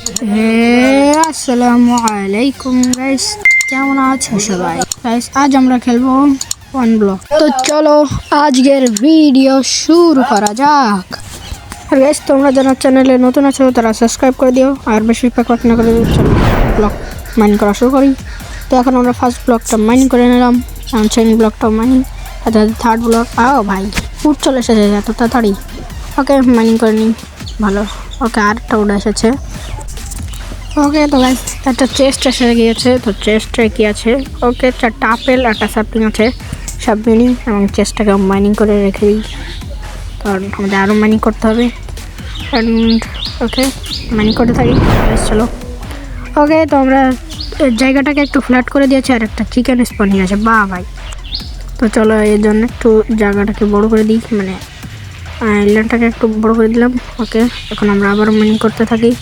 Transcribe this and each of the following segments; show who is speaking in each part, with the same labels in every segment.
Speaker 1: আসসালামু আলাইকুম গাইস, কেমন আছো সবাই? গাইস আজ আমরা খেলবো ওয়ান ব্লক। তো চলো আজকের ভিডিও শুরু করা যাক। আর গাইস তোমরা যারা চ্যানেলে নতুন আছো তারা সাবস্ক্রাইব করে দিও, আর বেশি কথা না করে চলো ব্লক মাইন করা শুরু করি। তো এখন আমরা ফার্স্ট ব্লকটা মাইন করে নিলাম, সেকেন্ড ব্লকটাও মাইন, থার্ড ব্লক। ভাই উঠ চলে এসেছে এত তাড়াতাড়ি। ওকে মাইনিং করে নিই, ভালো। ওকে আরেকটা উঠে এসেছে। ওকে তো গাইস একটা চেস্ট এসে গিয়েছে। তো চেস্টে কি আছে? ওকে চারটা আপেল, একটা সাপলিং আছে, সব মিনি এবং চেস্টটাকে মাইনিং করে রেখে দিই, কারণ আমাদের আরও মাইনিং করতে হবে। অ্যান্ড ওকে মাইনিং করতে থাকি। চলো ওকে তো আমরা জায়গাটাকে একটু ফ্ল্যাট করে দিয়েছি, আর একটা চিকেন স্পন আছে। ভাই তো চলো এর জন্য একটু জায়গাটাকে বড় করে দিই, মানে আইল্যান্ডটাকে একটু বড় করে দিলাম। ওকে এখন আমরা আবার মাইনিং করতে থাকি।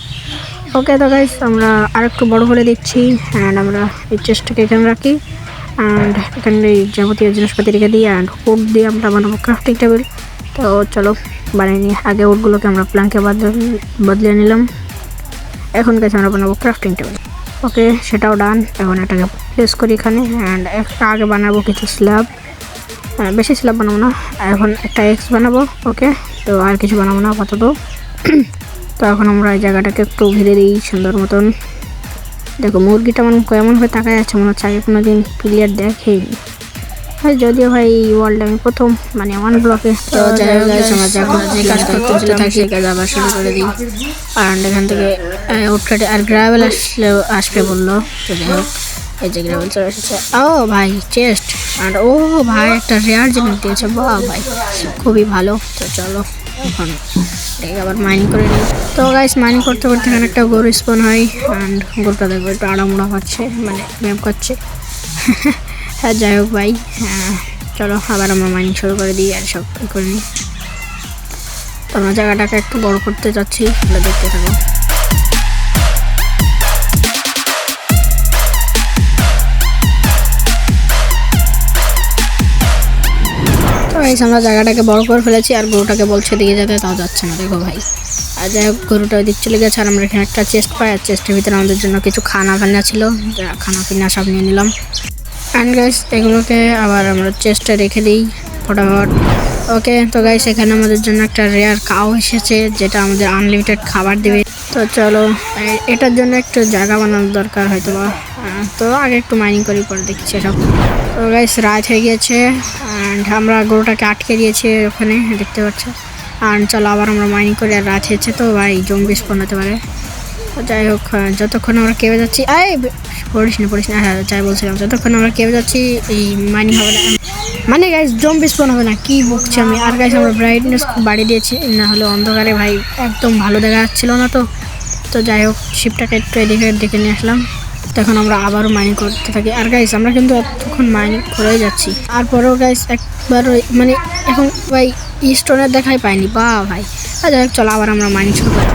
Speaker 1: ওকে তো গাইস আমরা আর একটু বড় করে দিচ্ছি, অ্যান্ড আমরা এই চেস্টটাকে এখানে রাখি, অ্যান্ড এখানে এই যাবতীয় জিনিসপাতি রেখে দিই, অ্যান্ড উড দিয়ে আমরা বানাবো ক্রাফটিং টেবিল। তো চলো বানিয়ে নিই। আগে উডগুলোকে আমরা প্ল্যাঙ্কে বদলে নিলাম, এখন গাছ আমরা বানাবো ক্রাফটিং টেবিল। ওকে সেটাও ডান। এখন এটাকে প্লেস করি এখানে, অ্যান্ড একটা আগে বানাবো কিছু স্ল্যাব, বেশি স্ল্যাব বানাবো না, এখন একটা এক্স বানাবো। ওকে তো আর কিছু বানাবো না আপাতত। তো এখন আমরা এই জায়গাটাকে একটু ঘিরে দিই সুন্দর মতন। দেখো মুরগিটা মানে কেমনভাবে তাকায় আছে, মনে হচ্ছে আগে কোনো দিন প্লেয়ার দেখেইনি। যদিও ভাই ওয়ার্ল্ড আমি প্রথম, মানে ওয়ান ব্লকে। তো যাই হোক আমরা যে কাজ করতে থাকি কাজ আবার শুরু করে দিই, আর এখান থেকে উঠকাটে আর গ্রাভেল আসবে বললো। তো যাই হোক এই যে গ্রাভেল চলে এসেছে। ভাই চেস্ট, আর ভাই একটা রেয়ার জিনিস দিয়েছে। ভাই খুবই ভালো। তো চলো এখন আবার মাইনিং করে নিই। তো গাইস মাইনিং করতে করতে এখানে একটা গরু স্পন হয়, অ্যান্ড গরুটা দেখবো একটু আড়ামোড়া পাচ্ছে, মানে ব্যায়াম করছে। হ্যাঁ যাই হোক ভাই, চলো আবার আমরা মাইনিং শুরু করে দিই আর সব করে নিই। তো আমরা জায়গাটাকে একটু বড় করতে যাচ্ছি, দেখতে থাকো। আমরা জায়গাটাকে বড় করে ফেলেছি, আর গরুটাকে বলছে দিকে যেতে, তাও যাচ্ছে না। দেখো ভাই, আর যাই হোক গরুটা ওই দিক চলে গেছে, আর আমরা এখানে একটা চেস্ট পাই, আর চেস্টের ভিতরে আমাদের জন্য কিছু খানা ছিল, খানা পিনা সব নিয়ে নিলাম। অ্যান্ড গাইস এগুলোকে আবার আমরা চেস্টে রেখে দিই ফটাফট। ওকে তো গাইস এখানে আমাদের জন্য একটা রেয়ার কাউ এসেছে, যেটা আমাদের আনলিমিটেড খাবার দেবে। তো চলো এটার জন্য একটু জায়গা বানানোর দরকার হয়তো বা, তো আগে একটু মাইনিং করি পরে দেখছি সব। তো গাইস রাত হয়ে গিয়েছে, অ্যান্ড আমরা গরুটাকে আটকে দিয়েছি ওখানে, দেখতে পাচ্ছ। আর চলো আবার আমরা মাইনিং করি, আর রাত হয়েছে তো ভাই জম্বি স্পন হতে পারে। তো যাই হোক যতক্ষণ আমরা কেঁপে যাচ্ছি, পড়িস না। হ্যাঁ যাই বলছিলাম, যতক্ষণ আমরা কেঁপে যাচ্ছি এই মাইনিং হবে না, মানে গাইস জম্বি স্পন হবে না, কি বকছি আমি। আর গাইস আমরা ব্রাইটনেস খুব বাড়িয়ে দিয়েছি, না হলে অন্ধকারে ভাই একদম ভালো দেখা যাচ্ছিল না। তো যাই হোক শিপটাকে একটু এদিকে দেখে নিয়ে আসলাম। তখন আমরা আবারও মাইনিং করতে থাকি, আর গাইস আমরা কিন্তু এতক্ষণ মাইনিং করেই যাচ্ছি। আর পরেও গাইস একবার মানে এখন ভাই স্টোনের দেখাই পাইনি ভাই। যাই হোক চলো আবার আমরা মাইনিং শুরু করি।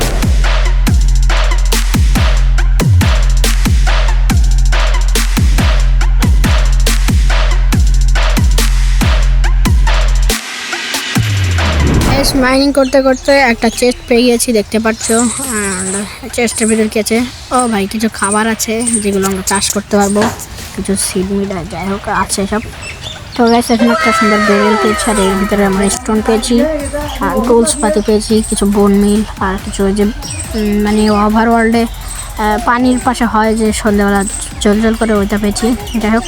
Speaker 1: মাইনিং করতে করতে একটা চেস্ট পেয়ে গিয়েছি, দেখতে পাচ্ছ। আর চেস্টের ভিতর কি আছে? ভাই কিছু খাবার আছে যেগুলো আমরা চাষ করতে পারবো, কিছু সিড মিড যাই হোক আছে সব। তো গাইস এখানে একটা সুন্দর বেরেল পেয়েছি, আর এর ভিতরে আমরা স্টোন পেয়েছি, আর টুলস পাতি পেয়েছি, কিছু বোন মিল, আর কিছু ওই যে মানে ওভারওয়ার্ল্ডে পানির পাশে হয় যে সন্ধ্যাবেলা জল করে, ওইটা পেয়েছি। যাই হোক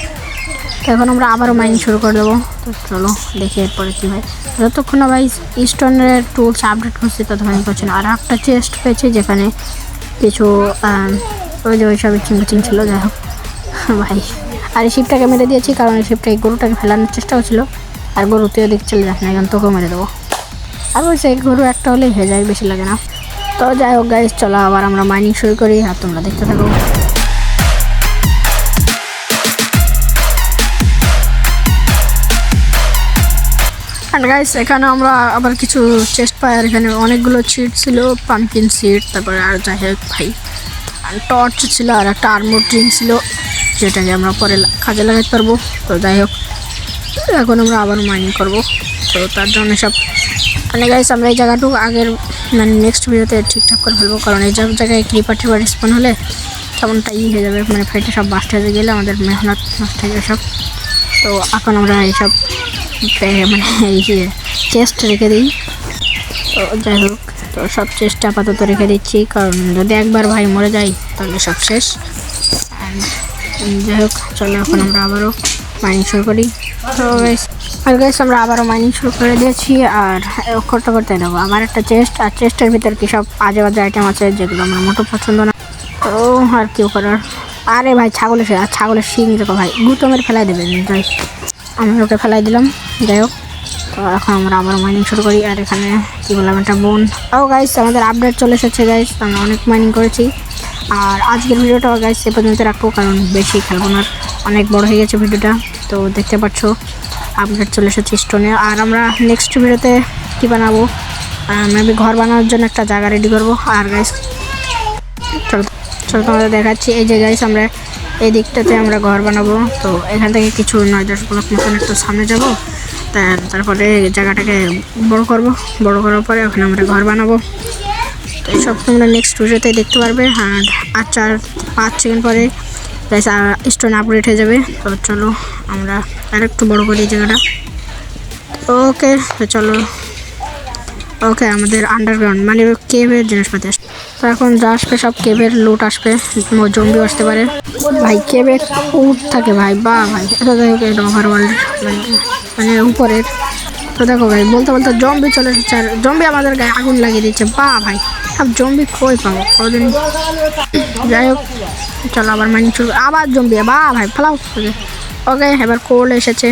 Speaker 1: তো এখন আমরা আবারও মাইনিং শুরু করে দেবো। তো চলো দেখি এরপরে কী হয়। যতক্ষণ না ভাই স্টোনের টুলস আপডেট করছি ততক্ষণ করছি না। আর একটা চেস্ট পেয়েছি যেখানে কিছু ওই যে ওইসব চিং ছিল। যাই হোক ভাই আর এই শিপটাকে মেরে দিয়েছি, কারণ এই শিপটা এই গরুটাকে ফেলানোর চেষ্টা করছিল, আর গরু তুইও দিক চলে যাস না, এখন তোকেও মেরে দেবো। আর ওই সেই গরু একটা হলেই হয়ে যায়, বেশি লাগে না। তো যাই হোক গাইস চলো আবার আমরা মাইনিং শুরু করি, আর তোমরা দেখতে থাকো। আর গাইস এখানে আমরা আবার কিছু চেস্ট পাই, আর এখানে অনেকগুলো সিড ছিল, পাম্পকিন সিড, তারপরে আর যাই হোক ভাই আর টর্চ ছিল, আর একটা আর্মোর ড্রিঙ্ক ছিল, যেটাকে আমরা পরে কাজে লাগাতে পারবো। তো যাই হোক এখন আমরা আবার মাইনিং করব, তো তার জন্য সব মানে গাইস আমরা এই জায়গাটুকু আগের মানে নেক্সট ভিডিওতে ঠিকঠাক করে ফেলবো, কারণ এই সব জায়গায় ক্রিপার টিপার স্পন হলে কেমনটা হয়ে যাবে, মানে ফেটে সব বাস্ট হয়ে গেলে আমাদের মেহনত নষ্ট হয়ে যাবে সব। তো এখন আমরা এইসব মানে এই যে চেস্ট রেখে দিই। তো যাই হোক, তো সব চেষ্টা আপাতত রেখে দিচ্ছি, কারণ যদি একবার ভাই মরে যাই তাহলে সব শেষ। যাই হোক, চলো এখন আমরা আবারও মাইনিং শুরু করি। তো গাইস আমরা আবারও মাইনিং শুরু করে দিয়েছি, আর করতে করতে দেবো আমার একটা চেস্ট, আর চেস্টের ভিতর কি সব আজে বাজে আইটেম আছে যেগুলো আমার মোটো পছন্দ না। তো আর কেউ করার, আরে ভাই ছাগলের শিং দেখো ভাই, গুতমের ফেলাই দেবে। যাই আমি ওকে ফেলাই দিলাম। যাই হোক, তো এখন আমরা আবার মাইনিং শুরু করি। আর এখানে কী বললাম, একটা বোন। ও গাইস আমাদের আপডেট চলে এসেছে গাইস, আমরা অনেক মাইনিং করেছি। আর আজকের ভিডিওটাও গাইস এ পর্যন্ত রাখবো, কারণ বেশি খেলবো না, অনেক বড় হয়ে গেছে ভিডিওটা। তো দেখতে পাচ্ছ আপডেট চলে এসেছে স্টোনে। আর আমরা নেক্সট ভিডিওতে কী বানাবো, মেবি ঘর বানানোর জন্য একটা জায়গা রেডি করবো। আর গাইস চলো তোমাদের দেখাচ্ছি, এই যে গাইস আমরা এই দিকটাতে আমরা ঘর বানাবো। তো এখান থেকে কিছু 9-10 ব্লক মতন একটু সামনে যাবো, তারপরে জায়গাটাকে বড় করার পরে ওখানে আমরা ঘর বানাবো। তো এইসব তোমরা নেক্সট ভিডিওতে দেখতে পারবে। আর 4-5 সেকেন্ড পরে স্টোন আপগ্রেড হয়ে যাবে। তো চলো আমরা আরেকটু বড় করি জায়গাটা। ওকে, তো চলো। ওকে, আমাদের আন্ডারগ্রাউন্ড মানে কেভের জিনিসপাতি আসবে। তো এখন যা আসবে সব কেভের লুট আসবে, জম্বি আসতে পারে ভাই। কেভে উঠ থাকে ভাই, বা ভাই এটা দেখো এটা ওভারওয়ার্ল্ড মানে উপরের। তো দেখো ভাই বলতে বলতে জম্বি চলে এসেছে, আর জম্বি আমাদের গায়ে আগুন লাগিয়ে দিচ্ছে। বা ভাই সব জম্বি কই পাবো কদিন। যাই হোক, চলো আবার মাইনিং শুরু, আবার জম্বি। বা ভাই ফেলাও। ওকে, এবার কোল এসেছে,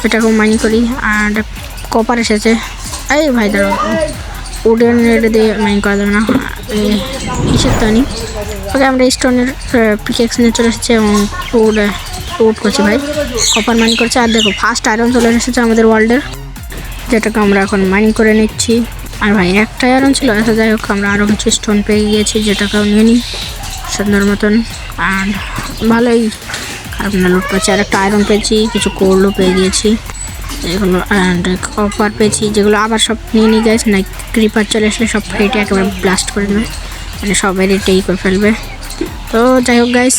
Speaker 1: এটাকেও মাইনিং করি। আর কপার এসেছে। এই ভাই দাঁড়ো, উডেন এটা দিয়ে মাইন করা যাবে না, কিসের তো নি। ওকে, আমরা স্টোনের পিকেক্স নিয়ে চলে এসেছি এবং উড করছি ভাই, কপার মাইন করছে। আর দেখো ফার্স্ট আয়রন চলে এসেছে আমাদের ওয়ার্ল্ডের, যেটাকে আমরা এখন মাইনিং করে নিচ্ছি। আর ভাই একটা আয়রন ছিল। আচ্ছা যাই হোক, আমরা আরও কিছু স্টোন পেয়ে গিয়েছি, যেটাকেও নিয়ে নিই সুন্দর মতন। আর ভালোই খারাপ না লুট পাচ্ছি। আর একটা আয়রন পেয়েছি, কিছু কোলও পেয়ে গিয়েছি, এগুলো কপার পেয়েছি, যেগুলো আবার সব নিয়ে নিয়ে গেছে না। ক্রিপার চলে আসলে সব ফেটে একেবারে ব্লাস্ট করে দেবে, মানে সবাই রেটেই করে ফেলবে। তো যাই হোক গাইস,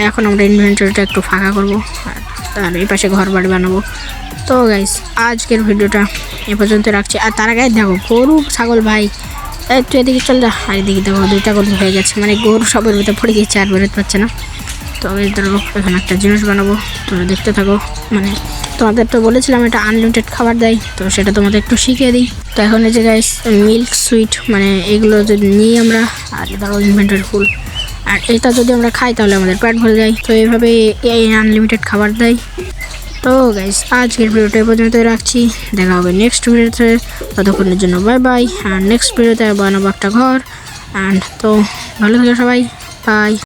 Speaker 1: এখন আমরা ইনভেন্টরিটা একটু ফাঁকা করবো, আর এই পাশে ঘর বাড়ি বানাবো। তো গাইস আজকের ভিডিওটা এ পর্যন্ত রাখছি। আর তার আগে দেখো গরু ছাগল ভাই, তুই এদিকে চল যা। আর এদিকে দেখো 2টা গরু হয়ে গেছে, মানে গরু সবের ভিতরে পড়ে গিয়েছে আর বেরোতে পারছে না। তবে ধরো এখানে একটা জিনিস বানাবো, তোমরা দেখতে থাকো। মানে তোমাদের তো বলেছিলাম এটা আনলিমিটেড খাবার দেয়, তো সেটা তোমাদের একটু শিখিয়ে দিই। তো এখন এই যে গাইস মিল্ক সুইট মানে এগুলো যদি নিই আমরা, আর ধরো ইনভেন্টরি ফুল, আর এটা যদি আমরা খাই তাহলে আমাদের পেট ভরে যায়। তো এইভাবে এই আনলিমিটেড খাবার দেয়। তো গাইস আজকের ভিডিওটা এই পর্যন্ত রাখছি, দেখা হবে নেক্সট ভিডিওতে। ততক্ষণের জন্য বাই বাই। আর নেক্সট ভিডিওতে বানাবো একটা ঘর। অ্যান্ড তো ভালো থাকো সবাই, বাই।